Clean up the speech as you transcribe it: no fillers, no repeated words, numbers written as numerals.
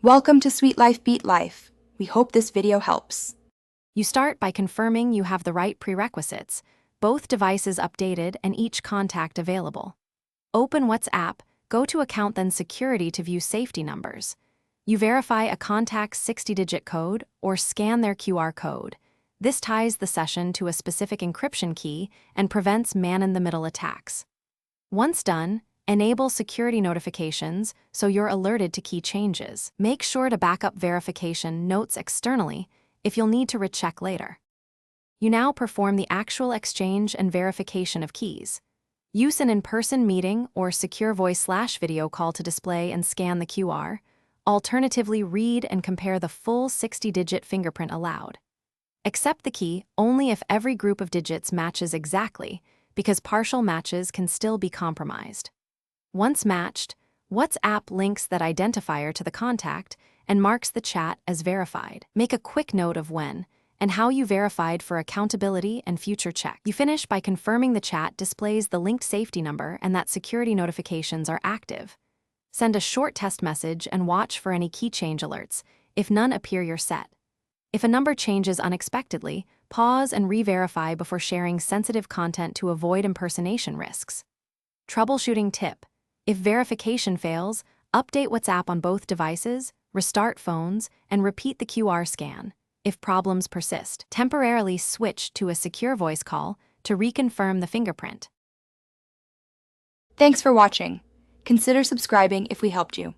Welcome to Sweet Life Beat Life. We hope this video helps. You start by confirming you have the right prerequisites, both devices updated and each contact available. Open WhatsApp, go to Account then Security to view safety numbers. You verify a contact's 60-digit code or scan their QR code. This ties the session to a specific encryption key and prevents man-in-the-middle attacks. Once done, enable security notifications so you're alerted to key changes. Make sure to backup verification notes externally if you'll need to recheck later. You now perform the actual exchange and verification of keys. Use an in-person meeting or secure voice/video call to display and scan the QR. Alternatively, read and compare the full 60-digit fingerprint allowed. Accept the key only if every group of digits matches exactly, because partial matches can still be compromised. Once matched, WhatsApp links that identifier to the contact and marks the chat as verified. Make a quick note of when and how you verified for accountability and future check. You finish by confirming the chat displays the linked safety number and that security notifications are active. Send a short test message and watch for any key change alerts. If none appear, you're set. If a number changes unexpectedly, pause and re-verify before sharing sensitive content to avoid impersonation risks. Troubleshooting tip: if verification fails, update WhatsApp on both devices, restart phones, and repeat the QR scan. If problems persist, temporarily switch to a secure voice call to reconfirm the fingerprint. Thanks for watching. Consider subscribing if we helped you.